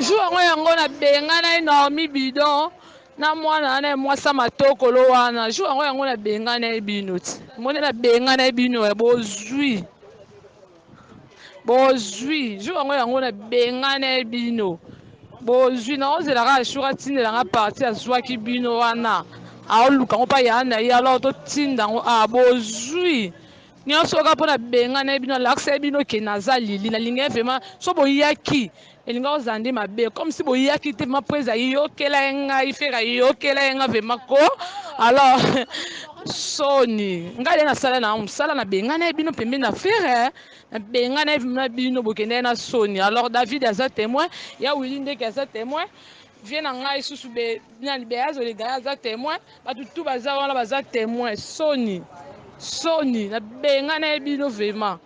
jour yango na bengana enormi bidon na mwana na mwasa matokolo wana jour yango na bengana bino ti moni na bengana bino bozwi jour yango na bengana bino bozwi na ozelaka ashura tindelanga parti azwaki bino wana aoluka ngo mpa ya na ye alors totinda ngo bozwi nyonso oka mpona bengana bino lakisa bino ke naza lili nalingi vraimen so boyaki elinga ozandi mabe comme si boyaki te ma mpo ezali yokela ye ngai fera yokela ye nga vraimen ko alors soni ngai nde nasala na mosala na bengana bino pembeni na fere na bengana na bino bokende na soni alors David aza témoin ya wili ndeke aza témoin vie na ngai susu beyazolega aza témoin bato tu baza wana baza témoin soni na bengana bino vraiment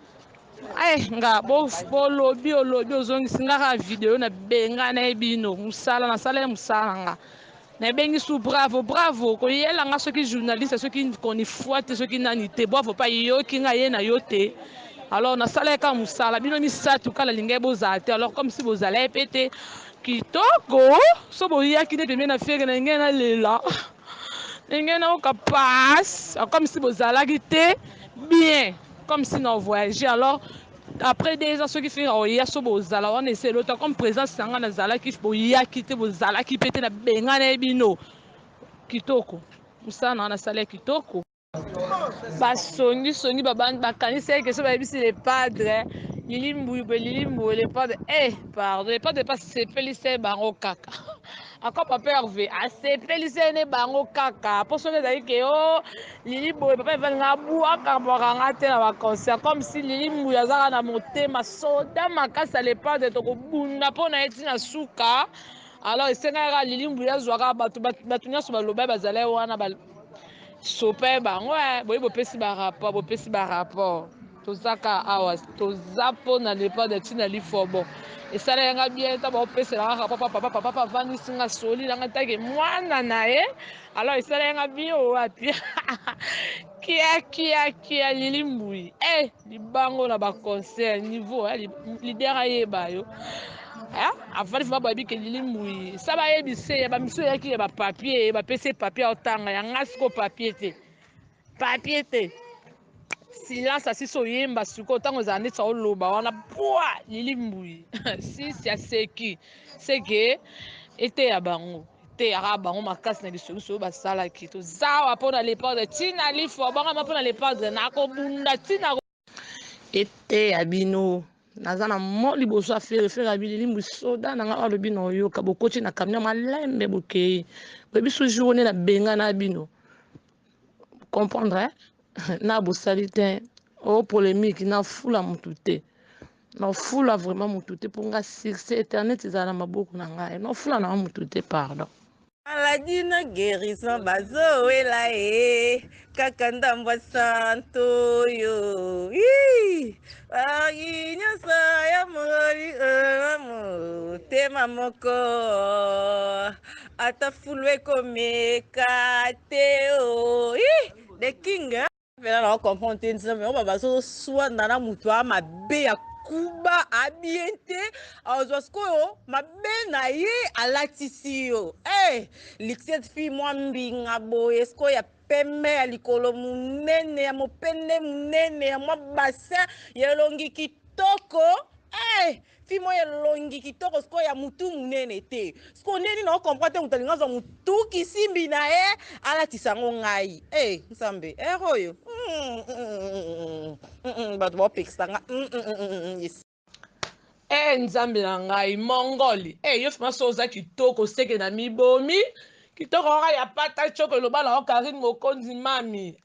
nga bolobi ozongisi ngaka video na bengana bino mosala nasala ye mosala nga nabengi su bravo koyelanga soki journaliste soki koni foi te soki nani te bravo pa yoki nga ye na yo te alors nasala kaka mosala bino misato kala lingai bozala te alors comme si bozala ye mpe te kitoko so boyaki nde pembeni na fere na lingai nalela ndenge naoka passe comme si bozalaki te bien comme si na voyage alors après 2 ans soki fera oya so bozala wana ese elota comme présence nanga nazalaki boyaki te bozalaki mpe te na bengana bino kitoko mosala nanga nasala ya kitoko basongi bakanisa eke so bayebisi le padre lili mbuye le padre pardon le padre pa sepelisa bango kaka ako papa herve asepelisa ne bango kaka mpo soki ezali ke lili mbuye papa evalinga abwakabwakanga te na baconcert comme si lili mbuye azaka na motema soda makasi ale padre tokobunda mpo na ye ntina suka alors esengaka lili mbuye azwaka bato nyonso baloba bazala wana sope bango boyi bopesi barapport tozaka awa toza mpo na lepa de ntina lifo bon esala yanga bien ta baopeselanga papa avandisi nga soli nanga take mwana na ye alors esala yanga bien owapi kia lili mbui libango na baconcert niveau lider ayeba yo avandi fima bayebi ke lili mbui sa bayebise ya bamiso eyaki ya bapapie bapesi papie otanga yanga siko papie te silence asisi oyemba sikoyo ntango ezala neti aoloba wana pwa lili mbui sisi aseki seke eteya bango eteyaka bango makasi na bisolusu oyo basalaki tozawa mpo na lepadre ntina lifo bangama mpo na lepadre nakobunda ntina eteya bino naza na mo liboso afere ya bilili mbui soda nanga alobi na oyoka bokoti na camion malembe bokei boyebiso jour ne na benga na bino comprendre na bosali te polémique na fula mutu te na fula vraiment mutu te mpo nga succès internet ezala na maboko na ngai na fula na mutu te pardon maladi na guérison bazowela ye kaka ndambo santo oyo baki nyonso ya motema moko ata fulu ekomeka te the king mpena na ocomprendre te nzambe oyo bazoswanda na motu a mabe ya kuba abien te azwa sikoyo mabe na ye alatisi yo lixiet fi mwa mbinga boye sikoyo ya pembe ya likolo munene ya mopende munene ya mwa bassin ya elongi kitoko fi mwa elongi kitoko sikoyo ya mutu munene te sikoyo ndeni na ocomprendre te moto alingi azwa mutu kisimbi na ye alatisa yango ngai nzambe oyo bato baopekisanga nzambe na ngai mongoli yo fima so oza kitoko seke na mibomi kitoko kaka ya pata choko eloba na Karine Mokonzi mami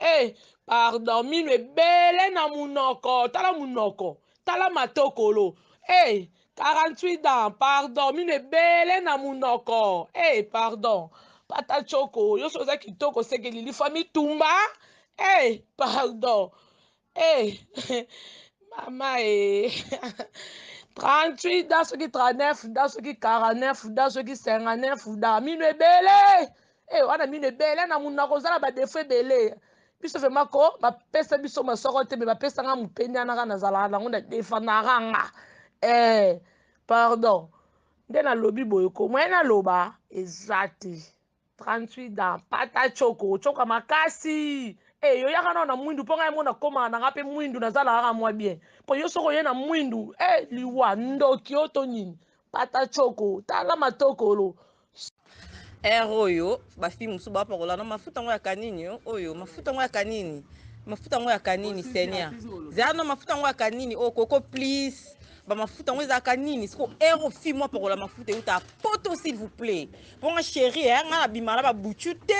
pardon mino ebele na munoko tala matokolo 48 ans pardon mino ebele na munoko pardon pata choko yo so oza kitoko seke lilifa mitumba pardon mama 38 da soki 39 da soki 49 da soki 59 da mino ebele wana mino ebele na munoko ozala badefo ebele biso vraimen ko bapesa biso masoko te me bapesanga mopeni anaka nazalaka nango na defanaranga pardon nde nalobi boye komwye naloba eza te 38 dans pata choko choka makasi yo yaka na mwindu mpo ngai mona koma nanga mpe mwindu nazalaka mwa bien mpo yo soko ye na mwindu liwa ndoki oto nini pata choko tala matokolo oyo bafi mosusu bapakola na mafuta ngo ya kanini oyo mafuta ngo ya kanini mafuta ngo ya kanini seigneur zana mafuta ngo ya kanini koko please bamafuta ngo ezalaka nini siko fi mwa pakola mafuta euta poto s'il vous plaît mpo nga chéri nga na bima na babutu te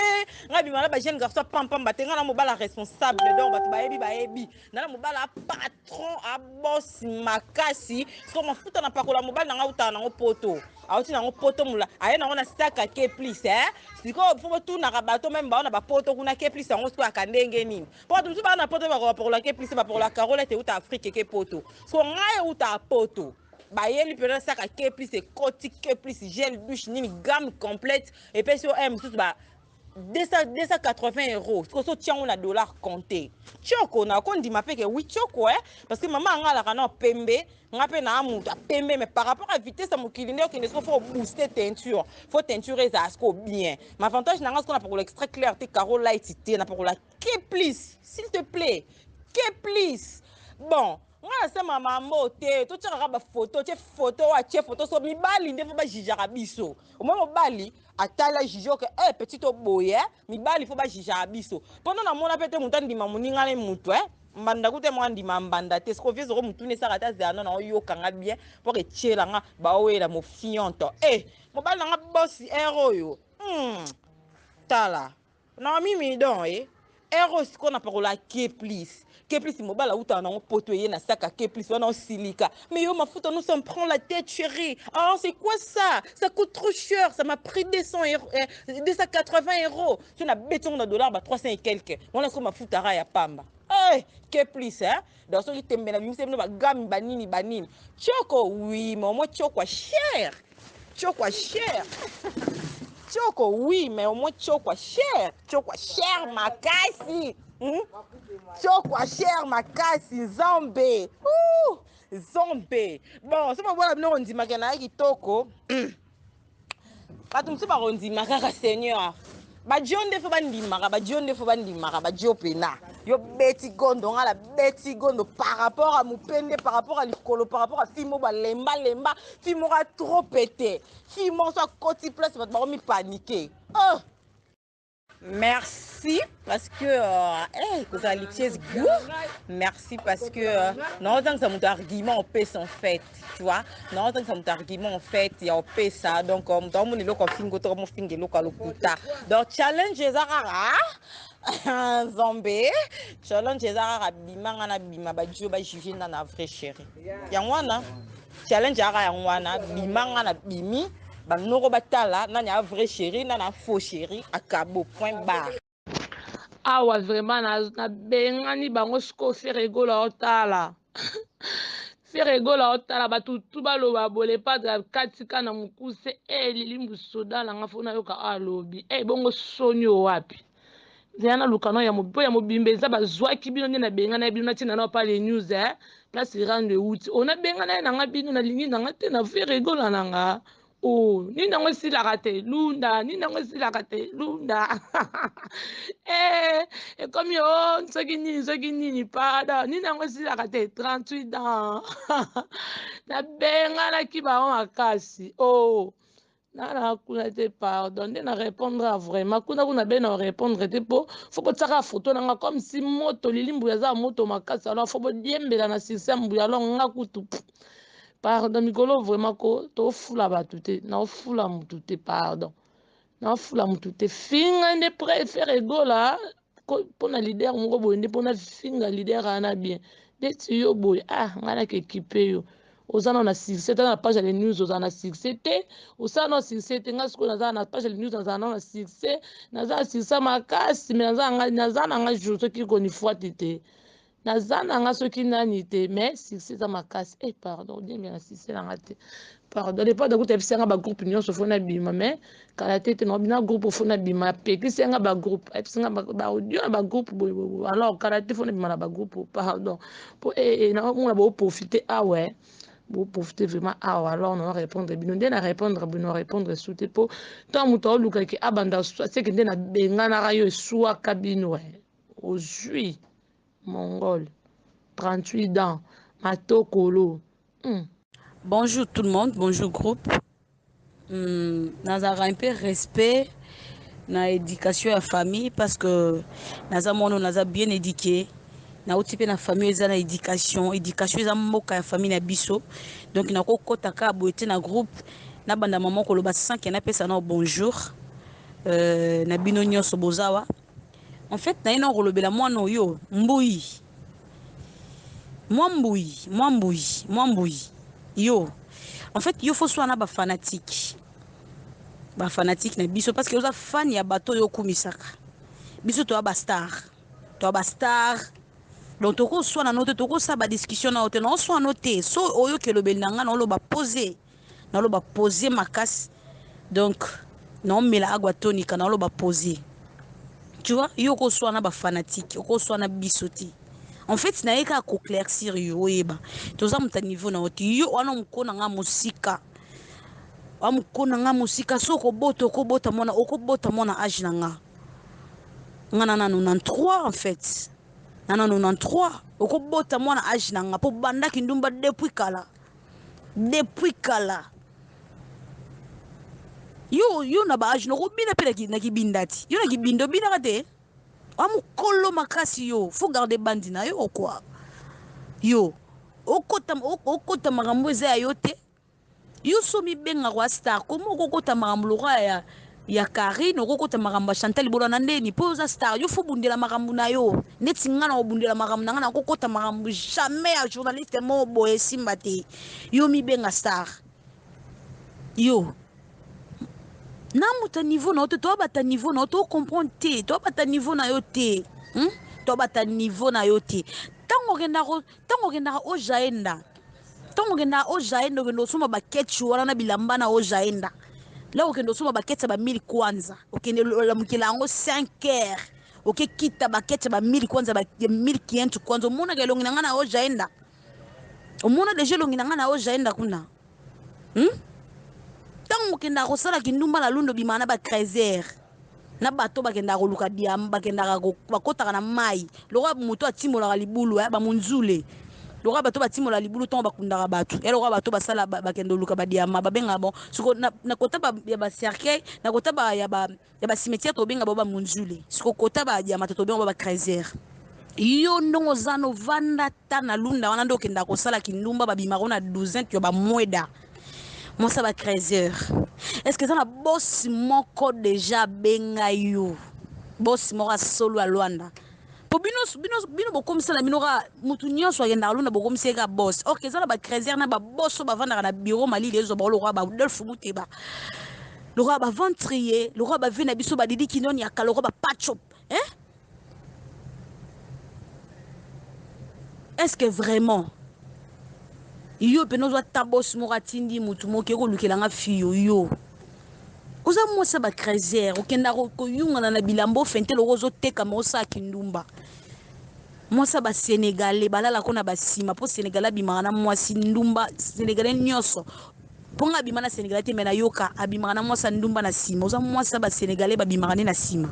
nga bima na bajeune garçon pampamba te nga na mobala responsable donc bato bayebi na mobala patron abosi makasi siko mafuta na pakola mobali na nga utala nango poto auti nango poto mula aye nango na saka ke plus sikoyo fo botunaka bato meme bao na bapoto kuna ke plus yango sikoyo aka ndenge nini mpo bato mosusu baa na poto bapakola ke plus bapakola carolete euta afrique ke poto siko ngai euta poto bayeli mpena saka ke plus ekoti ke plus gel douche nini gamme complète epesi yo mosusu ba 280 euros siko so tiango na dollar compté tioko na kondima mpe ke wi tioko parce que mama anga alaka na pembe nga mpe na amutu apembe mais par rapport à vitesse ya mokili nde okende siko faut booster teinture faut teinture ezala siko bien mavantage na nga siko napakola extrait clair te caro light te napakola ke plus s'il te plaît ke plus bon nga nasema mambo te totiakaka bafoto tie foto oyo atie foto so mibali nde fo bajijaka biso omoi mobali atala jije oke petit oboye mibali fo bajijaka biso mpono namona mpe te motu andima moninga ne mutu mbanda kute mwa ndima mbanda te siko vie zoko mutune esaka ta zela nona oyokanga bien mpo ketielanga baoyela mofionto mobali nanga bosi oyo tala na mimi don ero siko napakola ke plus mobala utala nango poto eye na saka ke plus wana osilika mais yo mafuta nous on prend la tête chérie c'est quoi ça coûte trop cher ça m'a pris 280 euros so na betongo na dollar ba 300 et quelques wana siko mafuta ra ya pamba ke plus donc soki tembe na bimisa bino bagami banini tioko oui mais au moins tioko cher Choco, oui, mais au moins Choco cher makasi. Choco cher makasi, zombie. Zombie. Bon, c'est pas voilà bino ondima kana kitoko. Bato mso ba ondima kaka seigneur. Bajionde fo bandimaka bajio pena. Yo beti gondo ngala beti gondo par rapport à mupende, par rapport à likolo, par rapport à fimo ba lemba, fimo ra trop pété. Fimo so koti place bato ba mi paniquer. Merci parce que cause Alexis goût. Merci parce que non tant que ça mon argument en paix en fait, tu vois. Non tant que ça mon argument en fait, il y a en paix ça donc dans mon élo fingo to mon fingo local okuta. Donc challenge ezara zombie. Challenge ezara bimanga na bima ba dio ba jivina na vrai chéri. Yangwana. Challenge ezara yangwana bimanga na bimi. Banoko batala nani a vrai chéri nana faux chéri akabo point barre awa vraiment nabengani bango siko feregola otala feregola otala batutu baloba bole padre katika na mokuse lilimbu soda nanga fo nayoka alobi bongo soni owapi nzela na lukano ya mpo ya mobimba eza bazwaki bino nde nabengana ye bino natina nao pale news place rande euti onabengana ye nanga bino nalingi nanga te na feregola nanga nini nango esilaka te lunda nini nango esilaka te lunda ekomi soki nini pada nini nango esilaka te 38 ans nabenganaki bango makasi nana kuna te pardon nde na répondre vraiment kuna be na répondre te mpo fo botiaka foto nanga comme si moto lilimbu aza moto makasi alors fo bodiembela na système mbuya alors nga kutu pardon mikolo vraiment ko tofula bato te naofula mutu te pardon naofula mutu te finga nde préfère egola mpona lider moko boye nde mpona finga lider ana bien ndeti yo boye ngai naka ekipe yo oza na succès tala na page ya les news oza na succès te osala na succès te ngai sikoyo naza na page ya les news nazala na succès naza na succès makasi me naza na ngai jour soki konifwati te naza na nga soki nani te mais succès eza makasi pardon odiembe na succès nanga te pardon lepa dakuta ebisi yanga bagroupe nyonso fo nabima mais kala te nabina groupe fo nabima apekisi yanga bagroupe ayebisi nga baaudio na bagroupe alors kala te fo nabima na bagroupe pardon mpo naomona baoprofite awe Vous profitez vraiment. Ah, alors on va répondre. Bino, on va répondre, bino répondre sous tes pots. Tant mouton, Luka qui abanda, c'est que n'a bengana rayo soit cabino. Aujourd'hui, Mongol, 38 ans, Mato Kolo. Bonjour tout le monde, bonjour groupe. Nous avons un peu respect dans l'éducation de la famille parce que nous avons bien éduqué. Nous avons la famille dans l'éducation. L'éducation est la famille na biso. Donc nous avons côté na groupe. Na banda maman ko loba sans qu'il na pesa na bonjour. Na bino nyonso bozawa. En fait na ina ko lobela mwana yo mbui. Mwambui. Yo. En fait, il faut soit na ba fanatique. Ba fanatique na biso parce que oza fan ya bato yo kumisaka. Biso to ba star. To ba star. Donc toko soit na note toko sa ba discussion na hotel. Non soit noté. So oyo ke lo belanga na lo ba poser. Na lo ba poser makas. Donc non mais la agua tonica na lo ba poser. Tu vois, yo ko soit na ba fanatique, yo ko soit na bisoti. En fait, na eka ko claircir yo eba. Toza muta niveau na hotel. Yo wana mkona nga musika. Amukona nga musika so ko bota mona âge na nga. Nga na 93 en fait. Na 93 oko bota mona âge na nga po banda kindumba depuis kala. Yo na ba âge no ko bina pe na kibindati. Yo na kibindo bina kate. Amukolo makasi yo. Faut garder bandi na yo quoi. Yo okota makambo eza yo te. Yo somi benga kwa star komo kokota makambo ya Karine okokota makambo Chantal Bola na ndeni poza star yo fo bundela makambo na yo neti ngana obundela makambo na ngana kokota makambo jamais ya journaliste mo boye simba te yo mi benga star yo na muta niveau na to bata niveau na to comprendre te to bata niveau na yo te to bata niveau na yo te tango genda o jaenda tongo genda o jaenda gendo soma baketchu wana na bilamba na o jaenda là okendo soma baketcha ba 1000 kwanza okende la mukela yango 5 heures okekita baketcha ba 1000 kwanza ba 1500 kwanza omona ke longi nanga na o jaenda omona deja longi nanga na o jaenda kuna tango kenda ko sala kindumba la lundo bimana ba 13 heures na bato bakenda ko luka diam bakenda ko bakota na mai lokwa muto atimola libulu ba munzule lokwa bato batimola libulu ton bakundaka bato ya lokwa bato basala bakenda luka ba diama babenga bon siko na kota ba ya ba cercueil na kota ba ya ba cimetière to benga ba munzule siko kota ba diama to benga ba 13 heures yo ndongo zano vanda ta na lunda wana ndo kenda ko sala kindumba babima na 12 to ba mweda moi ça va 13 heures. Est-ce que ça la boss moko déjà benga yo? Boss moko solo à Luanda. Po bino bokom ça la minora mutu nyonso agenda Luanda bokom seka boss. OK ça la ba 13 heures na ba boss ba vanda na bureau mali les ba lo ba Dolph Muteba. Le roi ba ventrier, le roi ba vena biso ba didi kinoni ya kaloro ba patchop. Hein? Est-ce que vraiment yo penozo tabos moratindi mutu mokeko lukelanga fiyo yo oza mosa ba 13 heures okenda ko yunga na bilambo fente lozo teka mosa kindumba mosa ba sénégalais balala kona basima po sénégalais bimana mwasi ndumba sénégalais nyonso ponga bimana sénégalais te mena yoka abimana mosa ndumba na sima oza mosa ba sénégalais ba bimana na sima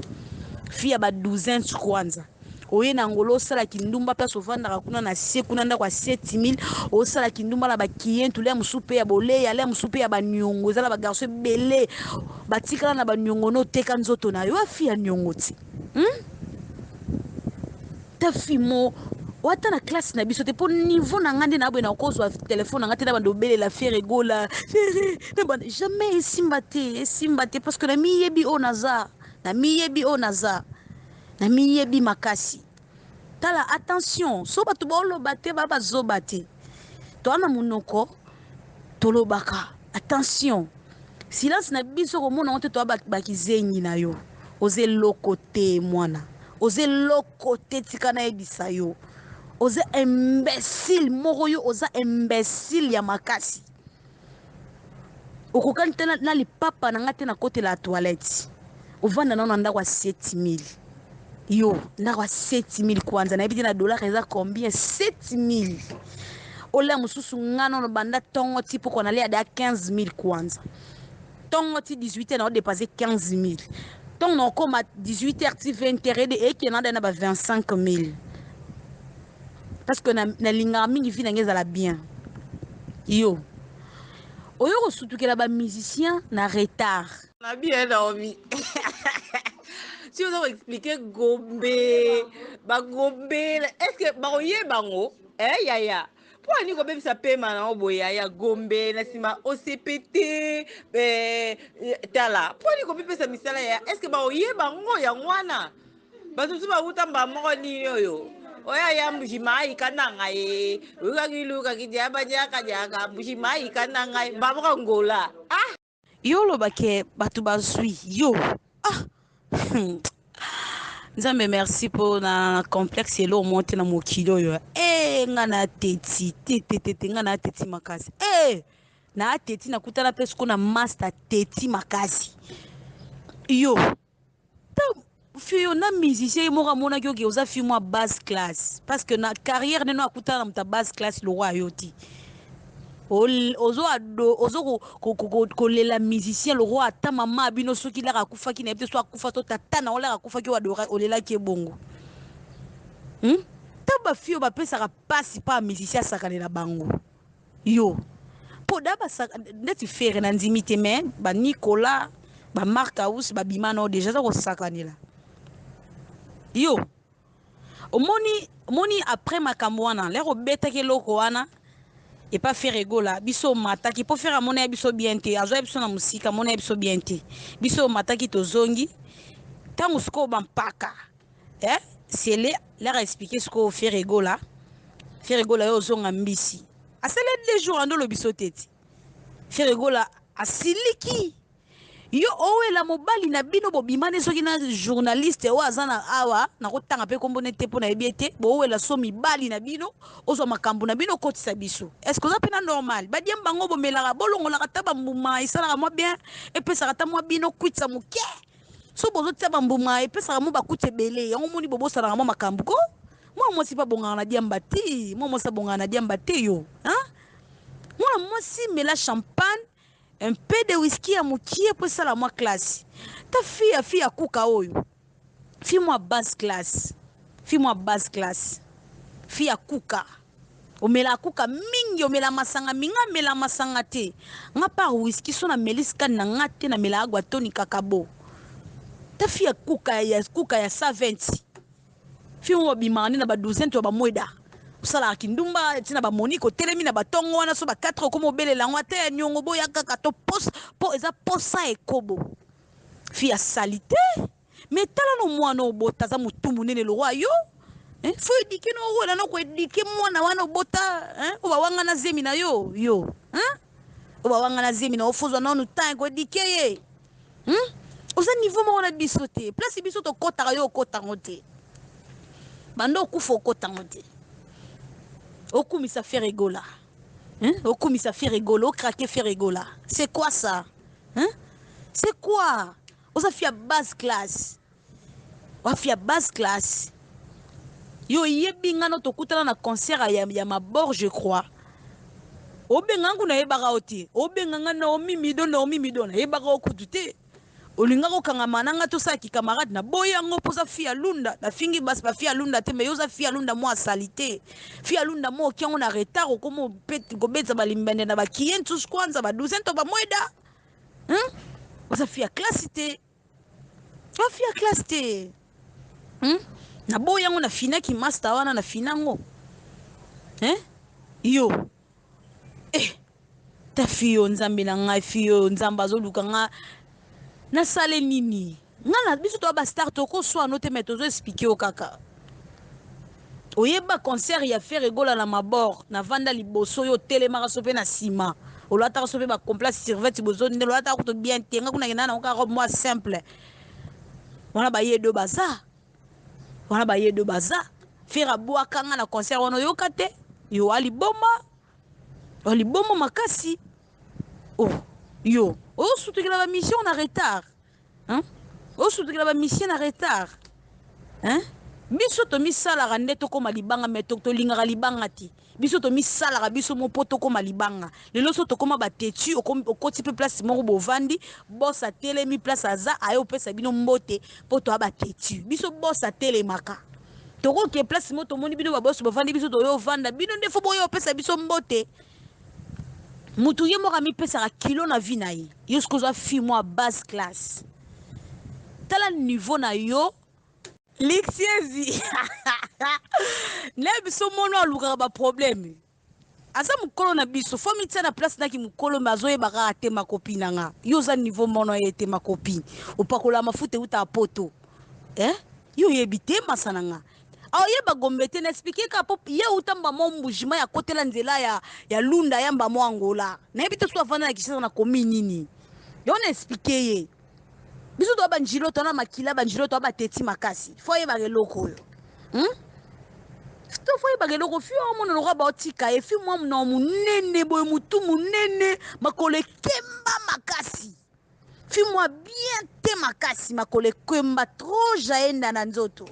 fia ba 12 ans kwanza oye na ngolo sala kindumba place ovanda kuna na se kuna nda kwa 7000 o sala kindumba la ba client le musupe ya bole ya le musupe ya ba nyongo zala ba garçon belé batikala na ba nyongo no teka nzoto na yo afia nyongo ti ta fimo wata na classe na biso te po niveau na ngande na bwe na kozwa téléphone na ngate na bando bele la faire egola na bando jamais esimba te parce que na mi yebi onaza na miyebi makasi tala attention so bato boloba te bazoba te toana munoko tolobaka attention silence na biso komona ote to bakizengi na yo oze loko te mwana oze loko te tika na yebisa yo oze imbécile moko yo oza imbécile ya makasi okokani te na lipapa na nga te na kote la toilette ovanda nao na ndako ya 7000 yo ndako ya 7000 kwanza na yebi te na dollar eza combien 7000 ole mususu ngano no banda tongo ti pour qu'on allait à 15 000 kwanza tongo ti 18h na dépasser 15 000 tongo no comme à 18h ti 20h et qui na ba 25 000 parce que na linga mingi fi na ngeza la bien yo oyo ko sutukela ba musicien na retard na bien dormi. Si vous avez expliqué Gombe, Gombe, est-ce que Baroye Bango, yaya, pour aller Gombe, ça paie maintenant, boya, ya Gombe, Nassima, OCPT, Tala, pour aller Gombe, ça misala, est-ce que Baroye Bango, ya Wana, parce que tu vas où t'as ni yo. Oya ya mujimai kananga ye, ukagilu kakijaba jaka jaka, mujimai kananga ye, babra ngola. Ah! yo loba ke batu bazwi yo ah nzambe merci pour na complexe elo monte na mokilo yo nga na teti tete nga na teti makasi na teti na kutana pe siko na master teti makasi yo ta fio na musicien moko amonaki oke oza fi mwa basse classe parce que na carrière neno akutana na muta basse classe lo roi ayoti ozo kolela musicien le roi ata mama abino soki laka akufaki na yebi so akufa to tata na olaka akufaki olelaki ebongo ta bafio bapesaka pasi pa musicien asakanela bango yo mpo da neti fere na ndimi te me banicolas bamark house babima nao deja za kosakanela yo omoni après makambo wana lero obetaki eloko wana et pas faire égola biso mataki pour faire mon biso bien te azo biso na musika mon biso bien te biso mataki to zongi tango sko bampaka c'est leur expliquer ce qu'on faire égola yo zonga mbisi asele les jours ando lo biso teti faire égola asiliki yo owela mobali na bino bobimane soki na journaliste o azana awa na kotanga pe kombone te pona ebiete bo owela so mibali na bino ozo makambo na bino kotisa biso est-ce que ça pena normal ba diem bango bomelaka bolongola kata bambuma isalaka mwa bien epesaka ta mwa bino kwitsa muke so bozo tia bambuma epesaka mo bakutse bele yango moni bobosalaka mwa makambo ko moi si pa bongana na diamba ti moi sa bongana na diamba te yo moi si mela champagne un peu de whisky à moukier pour ça la moi classe ta fille à kuka oyo fille moi basse classe fille à kuka omela kuka mingi omela masanga minga mela masanga te nga par whisky so na meliska na ngate na mela agwa toni kakabo ta fille à kuka ya 120 fille moi bimani na ba 12 to ba moeda sala kindumba tina ba moniko telemi na batongo wana so ba 4 ko mobelela ngwa te nyongo boya kaka to po eza posa ekobo fi ya salité mais tala no mwana obota za mutumbu nene lo roi yo fo dike no wala no ko dike mwana wana obota oba wanga na zemi na yo oba wanga na zemi na ofuzwa no temps ko dike ye oza niveau mo na biso te place biso to kota yo kota ngote bando kufo kota ngote okumisa faire rigola okumisa faire rigolo craquer faire rigola c'est quoi ça c'est quoi oza fia basse classe wafia basse classe yo yebi ngano tokutana na concert ya mabord je crois obengangu na yebaka oti obenganga na omimido na yebaka okutu te olinga kokanga mananga to sa ki camarade na boyango poza fia lunda na fingi bas ba fia lunda te me yoza fia lunda mo salite fia lunda mo kiango na retard komo pet ko betsa balimbende na ba kientus kwanza ba 12 to ba moeda oza fia classe te fia classe te na boyango na finaki master wana na finango yo ta fio nzambe na ngai fio nzamba azoluka nga na sale nini ngana biso to ba star to ko so anote mais tozo expliquer o kaka oyeba concert ya faire rigola na mabord na vanda liboso yo telemaka so pe na sima olata so pe ba complace servette bozo ndelo olata ko to bien tenga kuna ngena na ka robe moi simple wana ba yedo baza faire abwaka nga na concert wana yo kate yo aliboma makasi yo osutukela ba mission na retard osutukela ba mission na retard biso to misala nde to koma libanga me to lingaka libanga ti biso to misala biso mo poto koma libanga lelo so to koma batetu okoti pe place moko bovandi boss atelemi place aza ayo pesa bino mbote poto abatetu biso boss atelemaka toko ke place mo to moni bino ba boss bovandi biso to yo vanda bino nde fo boyo pesa biso mbote mutu ye moko mi pesa kilo na vie na ye yo skoza fi mo basse classe tala niveau na yo Lixiezi. Ne biso mono alukaka ba problème. Asa mukolo na biso fomi tia na place na ki mukolo mazoye baka te ma copine nga. Yo za niveau mono yete ma copine. Upakola mafute uta poto. Yo yebite masana nga. Aw ye ba gombete na expliquer ka pop ye utamba mo mbujima ya kotela nzela ya lunda yamba mo Angola. Na yebite so afana na kishisa na komi nini. Yo na expliquer ye. Biso to banjilo to na makila banjilo to bateti makasi foye ba geloko yo to foye ba geloko fi o mona lo ba otika e fi mo na munene boy mutu munene makole kemba makasi fi mo bien te makasi makole kemba trop jaenda na nzoto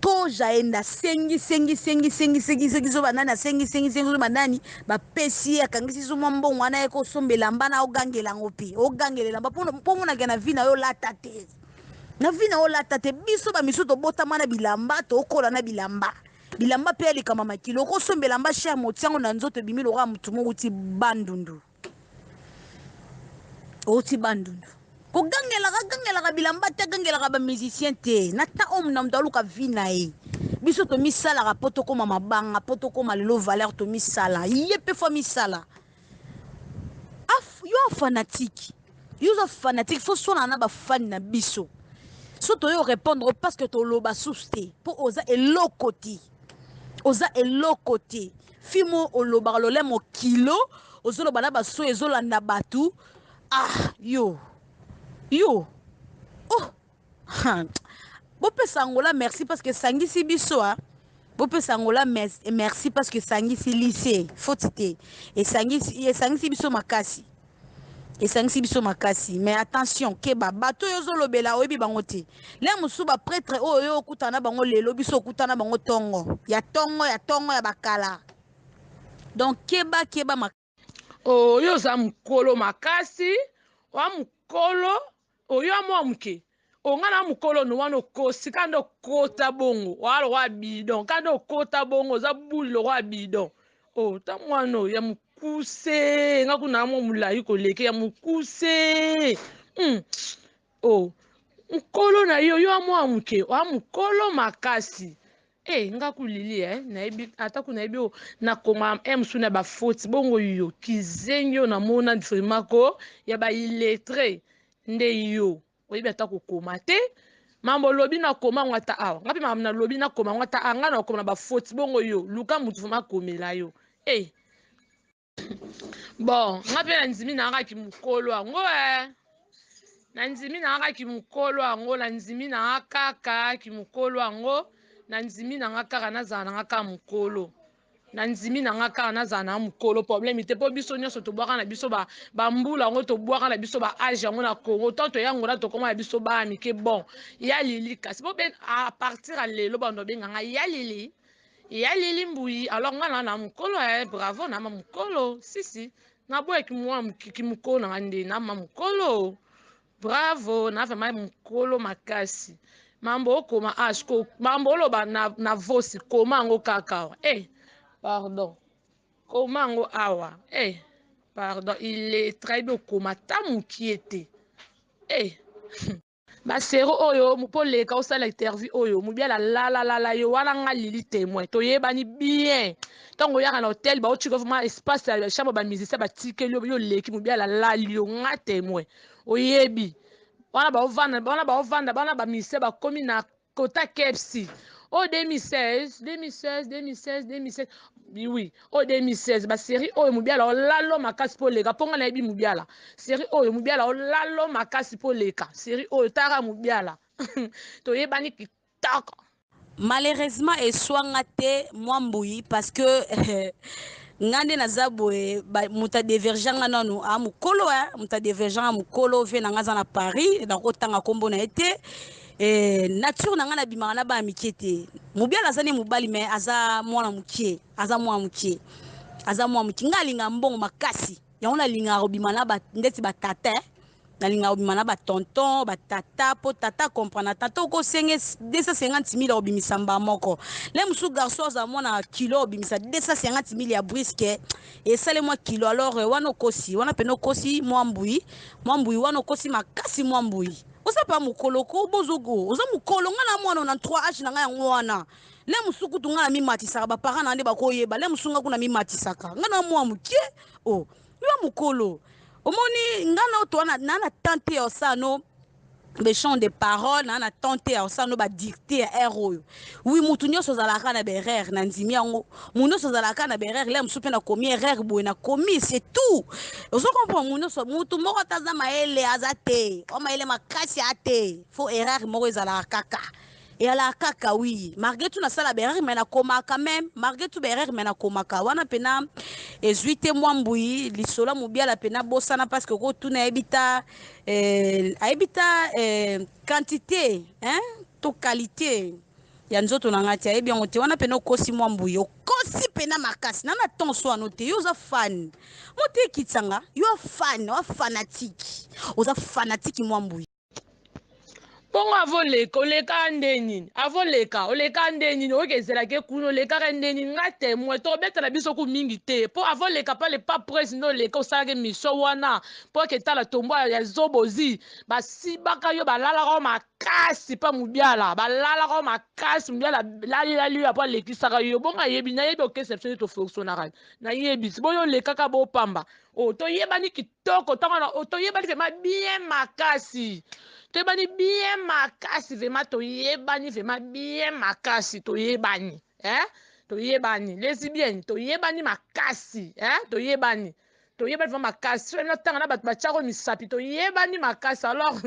to jaenda sengi zo banana sengi zo banani ba pesi akangisi zo mbongo wana eko sombela mbana ogangela ngopi ogangelela mba po mona kana vina yo lata te na vina yo lata te biso ba miso to bota mana bilamba to okola na bilamba pe ali kama makilo ko sombela mba cher motiango na nzoto bimilo ga mutu mo uti bandundu gangela bilamba te gangela ba musicien te nata om na mdalu ka vina e biso to misala ka poto koma mabanga poto koma lelo valeur to misala yepe fo misala yo fanatique faut sona na ba fan na biso so to yo répondre parce que to loba souste po oza elokoti fimo oloba lole mo kilo ozolo bana ba so ezolanda batu yo bopesa ngola merci parce que sangisi biso bopesa ngola merci parce que sangisi lycée fautité et sangisi biso makasi mais attention keba bato yozolobela oyebi bango te le musu ba prêtre oyo okutana bango lelo biso okutana bango tongo ya bakala donc keba oyo za mukolo makasi wa mukolo oyo amwa muke ongana mukolo no wana okosi kandi okota bongo walo wa bidon kandi okota bongo za bulilo wa bidon ta mwana ya mukuse nga kuna mo mulayi koleke ya mukuse mukolo na yo amwa muke wa mukolo makasi nga kulili nayebi ata kuna yebi na koma msuna ba faute bongo yo kizenyo na mona vraiment ya ba illettré nde yo oyebi ata kokoma te mambo lobi na koma ngata awa ngapi mambo na lobi na koma ngata anga na koma na ba faute bongo yo luka mutu vraiment komela yo bon ngapi na nzimi na ngaki mukolo ango na nzimi na ngaki mukolo ango na nzimi na kaka ki mukolo ango na nzimi na nga kaka nazala na nga kaka mukolo na nzimi na nga kaka nazala na mukolo problème te po biso nyonso tobwaka na biso bambula yango tobwaka na biso ba age yango na Congo tant toyango na tokoma na biso baya mike bon ya lili kasi po à partir ya lelo bando benganga ya lili mbuyi alors nga na mukolo bravo na ma mukolo sisi na boye ki mukolo na nga nde na ma mukolo bravo na vraiment mukolo makasi mambo okoma ashko mambo oloba na vosi koma yango kaka pardon koma yango awa pardon il est très bien okoma ta mukiete basero oyo mpo leka osala interview oyo mubiala la yo wana nga lili témoin toyebani bien ntango oyaka na hotel baotika vraiment espace ya chambre bamusicien batikeli yo leki mubiala lali yo nga témoin oyebi wana baovanda bana bamusicien bakomi na kota KFC 2016 oui 2016 basérie oyo mubiala olalo makasi po leka mponga na yebi mubiala série oyo mubiala olalo makasi po leka série oyo taka mubiala toyebani kitoko malheureusement eswanga te mwa mbuyi parce que ngande naza boye muta divergent nanu mukolo muta divergent mukolo ve na ngaza na Paris na kotanga kombo na ete nature na nga na bimaka na ba mike te mobiala aza ne mobali me aza mwana mokie aza mwana mokie nga alinga mbongo makasi yango nalingaka kobima na ndeti batata nalingaka kobima na batonton batata mpo tata comprendre tata okosenge 250 000 obimisa mba moko le mosusu garçon aza mwana kilo obimisa 250 000 ya briske esale mwa kilo alors wana okosi wana pene okosi mwa mbui wana okosi makasi mwa mbui oza pa mokolo ko bozogo oza mokolo nga na mwana na 3 age na nga yango wana le mosusu kutu nga na mimatisaka baparent na nde bakoyeba le mosusu nga kuna mimatisaka nga na mwa mokie o yo mokolo omoni nga na oto wana na tante ya osano champ de parole na tante ya osano ba dicté ya air oyo oui mutu nyonso ozalaka na berere na ndimi yango mutu nyonso ozalaka na berere le mosusu mpe na komi erreur boye na komi c'est tout ozo comprendre mutu moko taza mayele aza te o mayele makasi a te fo erreur moko ezalaka kaka eyala kaka oui malgré tout nasala berere me nakomaka même malgré tout berere me nakomaka wana pena ezwi te mwa mbui lisolo mobiala pena bosana parce que kotuna ayebita quantité to qualité ya nzoto na nga ti ayebi yango te wana pena okosi mwa mbui okosi pena makasi nana tonso wana te yo oza fan mote ekitsanga yo fan oa fanatique oza fanatique mwa mbui bongo avoleka oleka nde nini avoleka oleka nde nini okezelaki kuna olekaka nde nini nga temwe tobetela biso ku mingi te mpo avoleka pale pa prese nde oleka osalaki mission wana mpo oketala tombo ya zobozi basibaka yo balalaka makasi mpa mobiala balalaka makasi mobiala lalilali oyo apo alekisaka yo bongo ayebi nayebi okeception to fonctionnaka nayebi si boyo olekaka bopamba toyebani kitoko ntango toyebani vraimen bien makasi toyebani bien makasi vraimen toyebani vraimen bien makasi toyebani toyebani lesbienne toyebani makasi toyebani vraiment makasi soki notanga na bato batiako misapi toyebani makasi alors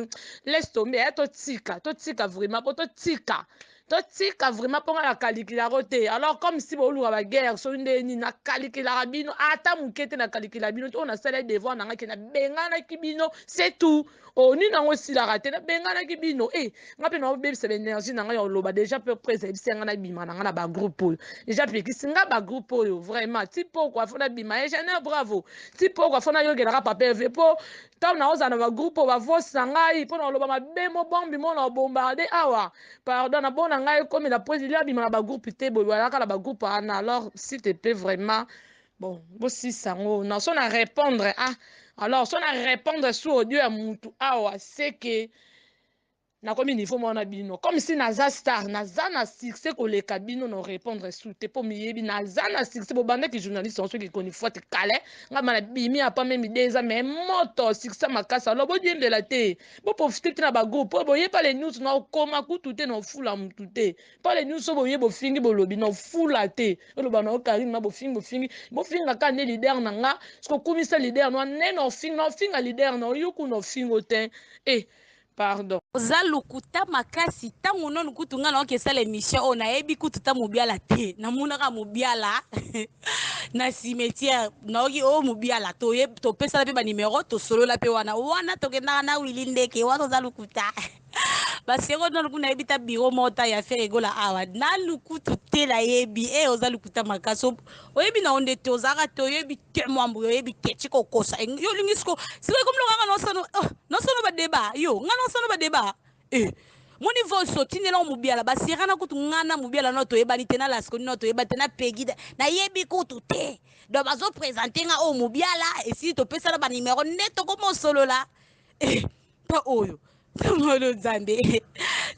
laisse tomber totika vraiment po totika vraiment mpo nga nakalikilako te alors comme si booluka baguerre soki nde nini nakalikilaka bino ata moke te nakalikila bino te oyo nasala devoir na ngai ke nabenganaki bino c'est tout nini yango esilaka te nabenganaki bino nga mpe naobebisa baénergie na ngai ya oloba déjà mpe prese ebisi yanga nabima na ngai na bagroupe oyo déjà pekisi nga bagroupe oyo vraiment ti pokwa fo nabima egene bravo ti pokwa fo nayokelaka papa eve mpo ntango naozala na bagroupe oyo bavosa ngai mpo na oloba mabe mobombi mo na obombarde awa pardon na bona ngai ekomi na président abima na bagroupe te boye balaka na bagroupe wana alors s'il te plaît vraiment bon bosisa yango na so na répondre alors so na répondre sur audio ya mutu awa c'est que nakomi niveau mwana bino comme si naza star naza na succès koleka bino na répondre sur te mpo miyebi naza na succès bobandaki journaliste on soki ekoni fois te kale nga mana bimi apa memi deza mais moto succès makasi alors bodiembela te boprofite te na bagroupe oyo boye pa le news na okoma kutu te na ofula mutu te pa le news oyo boye bofingi bolobi na ofula te oloba na okarim na bofingaka nde lider na nga soki okumisa lider na ne na ofinga lider na oyuku na ofingo te pardon oza lukuta makasi ntango nonu kutu nga naoki esala émission oyo nayebi kutu ta mobiala te namonaka mobiala na cimetière naoki oyo mobiala topesana mpe banimero tosolola mpe wana tokendaka na wili ndeke wana oza lukuta basengo nonu kuna nayebi ta biro mota ya affaire egola awa na lukutu te nayebi oza lukuta makasi oyebi na onde te ozalaka te oyebi te mwambu oyebi te tika okosa yo olingi siko ekomilokanga nosano badeba yo nga nosano badeba moni voso tinela mobiala basirana kutu ngana mobiala no toyebani te na laskoni no toyeba te na pegi nayebi kutu te donc bazopresente nga oyo mobiala esili topesana banimero nde tokoma osolola mpa oyo tamolo nzambe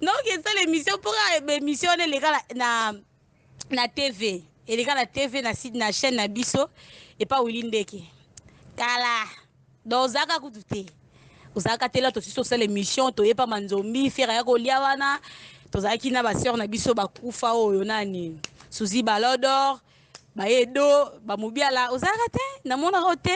donc esala émission mpoka émission wana eleka na tv eleka na tv na chaîne na biso epa wili ndeke kala donc ozalaka kutu te ozalaka te la tosisi tosala émission toyepa manzombi fere ya kolia wana tozalaki na baseur na biso bakufa oyo nani Suzy Balodor bayedo bamobiala ozalaka te namonaka te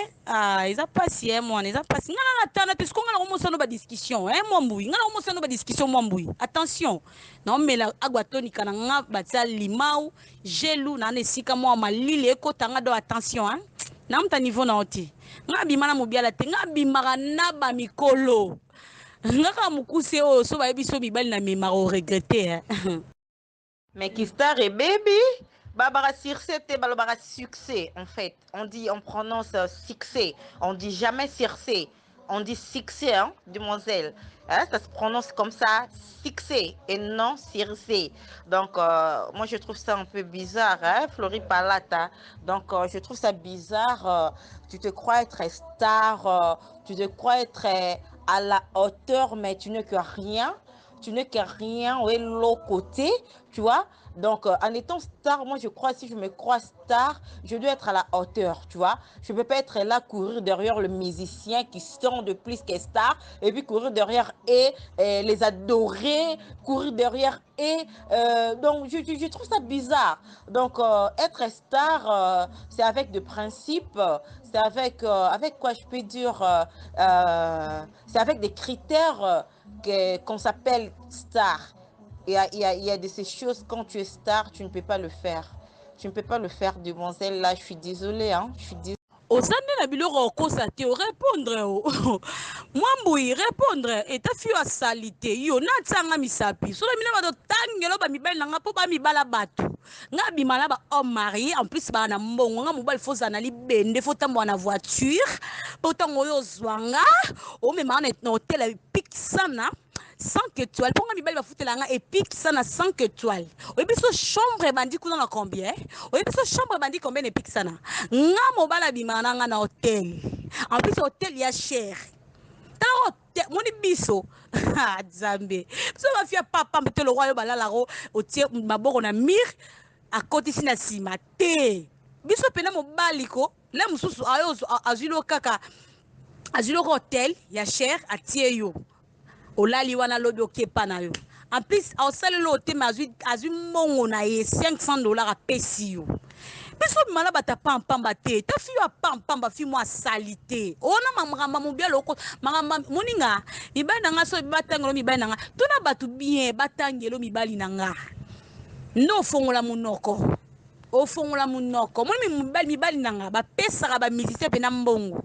eza pasi mwana eza pasi nga na natana te siko nga na komosano badiscussion mwa mbui nga na komosano badiscussion mwa mbui attention naomela agwatonika na nga batia limau gelu na esika mwa malili ekotanga do attention namuta niveau na yo te nga bima na mobiala te nga bimaka na bamikolo ngaka mukuse oyo so bayebi so mibali na mema ko regretter Mais Kistar et Baby, Barbara Circe, Barbara succès, en fait. On prononce succès. On dit jamais Circe. On dit succès, hein, demoiselle. Hein, ça se prononce comme ça, succès, et non Circe. Donc, moi, je trouve ça un peu bizarre, hein, Flori Palata. Donc, je trouve ça bizarre. Tu te crois être star, tu te crois être à la hauteur, mais tu n'es que rien. Tu n'es que rien, oui, l'autre côté, tu vois. Donc, en étant star, moi, je crois, si je me crois star, je dois être à la hauteur, tu vois. Je ne peux pas être là, courir derrière le musicien qui sent de plus qu'est star, et puis courir derrière et les adorer, courir derrière et... donc, je trouve ça bizarre. Donc, être star, c'est avec des principes, c'est avec quoi je peux dire, c'est avec des critères qu'on s'appelle star. Il y a de ces choses, quand tu es star, tu ne peux pas le faire. Tu ne peux pas le faire, demoiselle. Là, je suis désolée. Hein? Je suis désolée. oza nde na biloko okosa te orépondre o mwambui répondre eta fi asali te yo natianga misapi so na bino bato tangelo bamibali na nga mpo bamibala bato nga bima na bahomme marié en plus baa na mbongo nga mobali fozala na libende fotambola na voiture mpo ntango oyo ozwanga omemaka na hotel epikisana 5 étoiles mpo nga mibali bafutelanga epikisana 5 étoiles oyebi so chambre ebandi kuna na combien oyebi so chambre ebandi combien epikisana nga mobali abimaka na nga na hotel en plus hotel ya cher tala moni biso nzambe biso bafia papambe te lokwa oyo balalako otie maboko na mire akotisi na nsima te biso pena mobali ko le mosusu ayo azwi lo kaka azwi loko hotel ya cher atie yo olali wana lobi okepa na yo en plus aosaleli otema azwi mbongo na ye $500 apesi yo biso bimala bato apampamba te ta fi yo apampamba fi mwa asali te ona makambo mobiala oko makambo moninga mibali na nga so batangelo mibali na nga tuna bato bien batangelo mibali na nga nde ofongola monoko moni mibali na nga bapesaka bamisicien mpe na mbongo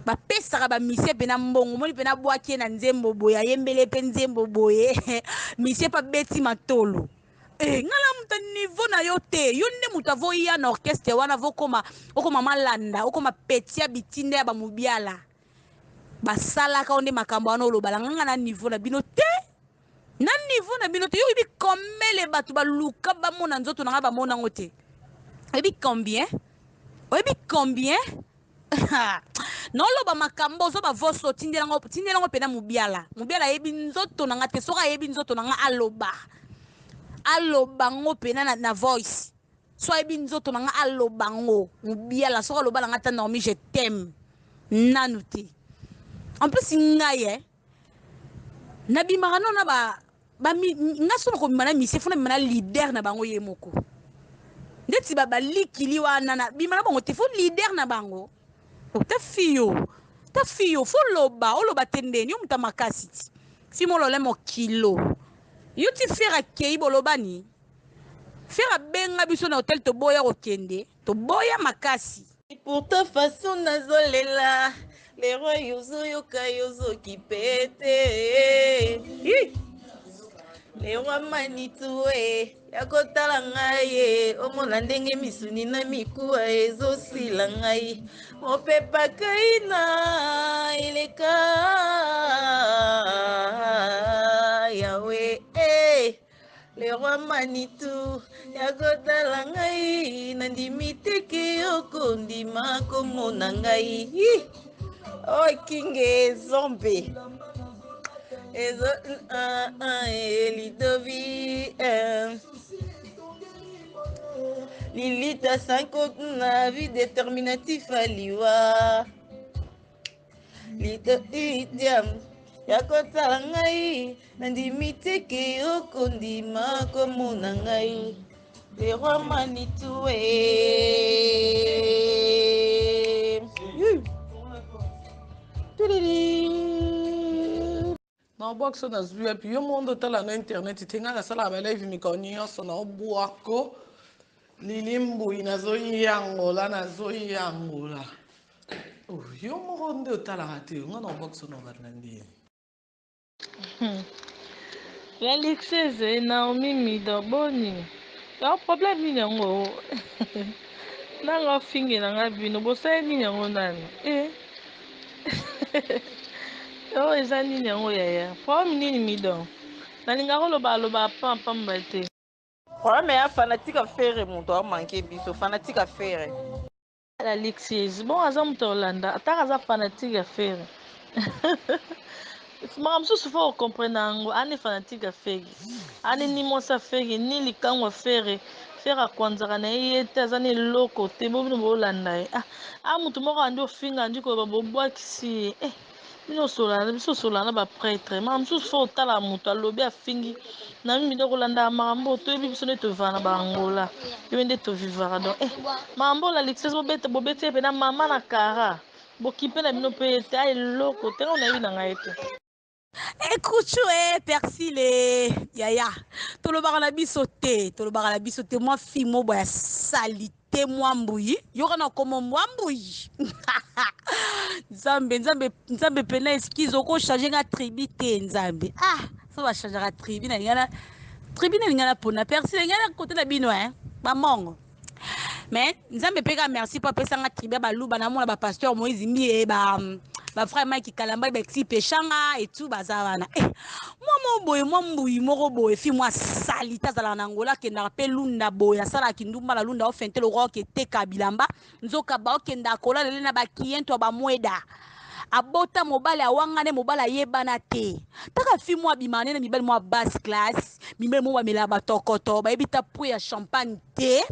bapesaka bamisie mpe na mbongo moni mpe nabwaki ye na nzembo boye ayembele mpe nzembo boye misie mpe abeti matolo ngala moto niveau na yo te yo nde moto avoya na orchestre wana okoma malanda okoma peti ya bitinde ya bamobiala basalaka o nde makambo wana olobala nganga na niveau na bino te na niveau na bino te yo oyebi komele bato baluka bamona nzoto na nga bamonango te oyebi combien noloba makambo ozoba voso otindelango mpe na mobiala ayebi nzoto na nga te soki ayebi nzoto na nga alobango mpena na voice so ayebi nzoto na nga alobango mobiala soki aloba na nga ta normi je t'aime nanu te en plus ngai nabimaka no na nga so nakobima na misie fo nabima na leader na bango ye moko ndeti balikili wana na bima na bango te fo leader na bango ta fiyo fo oloba te ndeni yo muta makasi ti fi molole mokilo yo ti fere akei bolobani fere abenga biso na hotel toboya kokende toboya makasi Pour ta façon nazolela lero yozoyoka yozoki pete lewa manitue ya kotala ngai ye omona ndenge misuni na mikuwa ezosila ngai mopepa kaina eleka yawe lewa manitu ya kotala ngai nandimi teke okondima komona ngai okinge zombe Lidovi Lilita Sanko na vie déterminatif aliwa Lidiam yakotala ngai nandimi teke okondima komona ngai lewa manitue na box na zuya pi yo mondo tala na internet tenga na sala ba live mikoni yoso na obwako lilimbu inazoyangola nazoyangola yo mo nde tala ati nga na box no ba nandi L'Alexis Naomi Midoboni. Un problème ni yango. Nanga fingi nanga bino bosa ni yango nani. Oh eza ni yango yaya. Problème ni mido. Nalinga loba pamba te. Problème ya fanatique affaire moto a manqué biso fanatique affaire. L'Alexis bon aza moto Hollanda. Ataka aza fanatique affaire. Makambo mosusu fo okomprendre yango ane fanatique afere ane ni mwasi afere ni likango afere fere akwanzaka na ye te aza na eloko te bobino boolanda ye motu moko andi ofinga andi koyeba bobwakisi ye biso osola na baprêtre makambo mosusu fo otala moto alobi afingi na mimi nde kolandaka makambo toyebi biso nde tovivaka na baangola yobe nde tovivaka donc makambo ola lixes bobeti ye mpena mama na kara bokipe na bino mpe te eloko te nga onayebi na ngai te. Écoute, Persile, yaya, tolobaka na biso te, moi fille mo boya salité moi mbouyi, yoka na komo moi mbouyi. Nzambe pena excuse oko changer nga tribu te nzambe. So va changer la tribu na ngana pona Persile ngana côté na bino ba mongo. Mais nzambe peka merci pa pesa nga tribu ba luba na mona ba pasteur Moïse Mie ba frère Mike Kalamba ba exipe changa et tout bazavana moi mbouyi moko boye fi moi salita zala na ngola ke na pe lunda boya sala kindumba la lunda ofente le roi ke te kabilamba nzoka ba okenda kola lele na ba kiento ba mweda abota mobale awangane mobale ayebana te taka fi moi bimane na mibale moi basse classe mibale mo ba mela ba tokoto ba ebita pou ya champagne te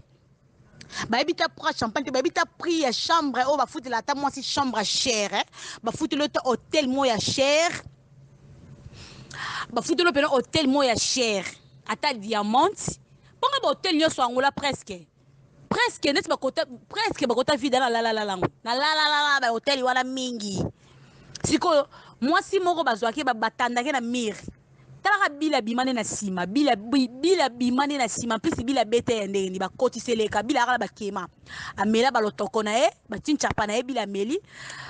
ba ebita pour champagne te ba ebita prix ya chambre o ba foutu la ta moi si chambre chère ba foutu le hôtel mo ya cher ba foutu le hôtel mo ya cher ata diamante ponga ba hôtel nyoso angola presque neti bakota vida na la ba hôtel wana mingi sikoyo mwasi moko bazwaki batandaki na mire talaka bila bimane na sima bila bimane na sima plus bila bete ya ndenge bakotiseleka bila kala bakema amela balotoko na ye batinchapa na ye bila meli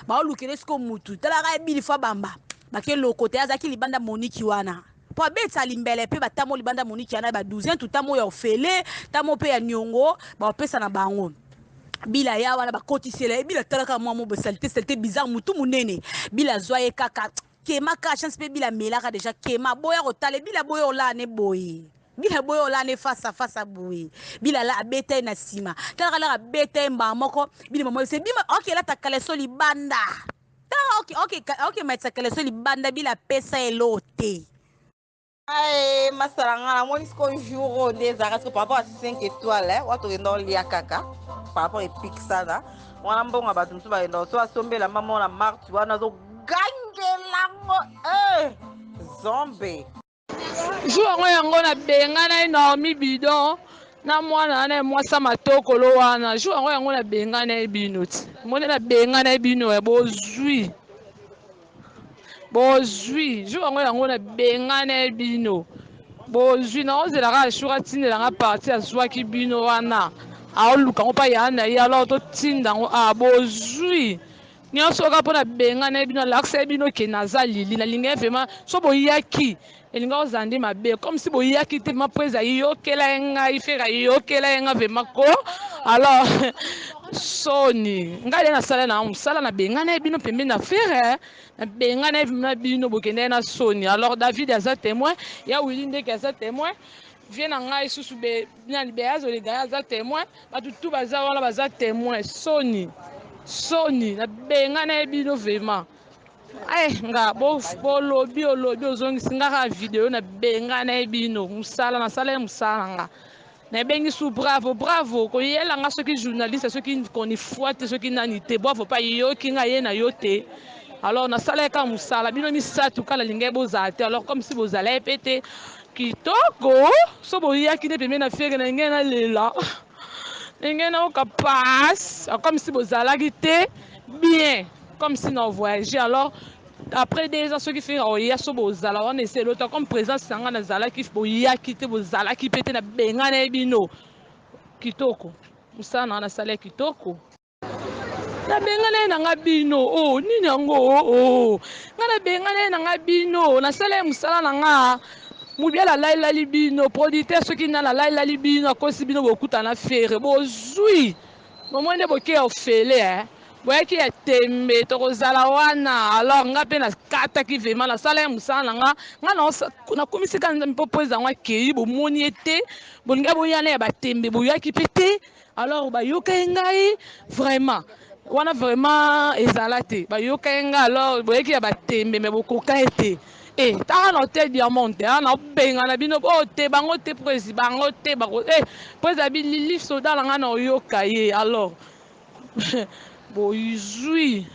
baolukele siko mutu talaka ye bili fa bamba bake lokote azaki libanda moniki wana po abetisa limbele pe batamo libanda moniki wana ba 12 tutamo ya ofele tamo pe ya nyongo baopesa na bango bila ya wana bakotisela bila talaka mwa mo salté bizarre mutu munene bila zwa ye kaka kema ka chance pe bila melaka déjà kema boya kotale bila boya olane boye bila boya olane face à face boye bila la abeta na sima talaka la abeta mba moko bila mama se bima OK la takale so libanda OK maitsa kale so libanda bila pesa elote. Aïe, Masaranga, la moi, jusqu'au jour des arrêts, parce que par rapport à 5 étoiles, on a dans l'Iakaka, par rapport à Pixada, on a un bon abat, on a dans soit sommet la maman, la marque, tu vois, on a gagné la zombie. Jour yango na benga na Naomi bidon na mwana na mwasa matokolo wana jour yango na benga na bino ti mone na benga na bino ya bozwi jour yango na benga na bino bozwi na ozelaka ashura tindelanga parti azwaki bino wana aoluka ngo pa ya na ye alors totinda ngo bozwi nyonso oka mpona benga na bino lakisa bino ke naza lili nalingi vraiment so boyaki elinga ozala nde mabe comme si boyaki te ma po ezali yokela ye ngai fere ayokela ye nga vraiment ko alors soni ngai de nasala na mosala na benga na bino pembeni na fere na benga na bino bokende na soni alors David aza témoin ya wili ndeke aza témoin vie na ngai susu na libe azolega aza témoin bato tu baza wana baza témoin soni na benga na bino vraiment nga bolobi ozongisi nga kaka video na benga na bino nasala ye mosala nga nabengi su bravo koyela nga soki journaliste soki koni foi te soki nani te bravo pa yoki nga ye na yo te alors nasala ye kaka mosala bino misatu kala lingai bozala te alors comme si bozala ye pe te kitoko so boyaki nde pembeni na fere na ngai nalela ndenge naoka passe comme si bozalaki te bien comme si na voyager alors après 2 ans soki fere oya so bozala wana ese elota comme présence nanga nazalaki boyaki te bozalaki pe te na benga na ye bino kitoko mosala nanga nasala ya kitoko na bengane na ngabino oh nini yango oh ngana bengane na ngabino na sala musala na nga mubiala laila libino producteur soki na la laila libino akosi bino bokuta na fere bozwi momone boke ofele boyaki ya tembe tokozala wana alors nga mpe nakataki vraimen nasala ya mosala na nga nakomisi kaka nzambe mpo po ezango akei bomoni ye te bolinga boyana ya batembe boyaki mpe te alors bayoka ye ngai vraiment wana vraiment ezala te bayoka ye ngai alors boyaki ya batembe me bokoka ye te taka na hotel diamant te ana obenga na bino oyo te bango te presi bango te po eza bilili soda na ngai na oyoka ye alors bozwi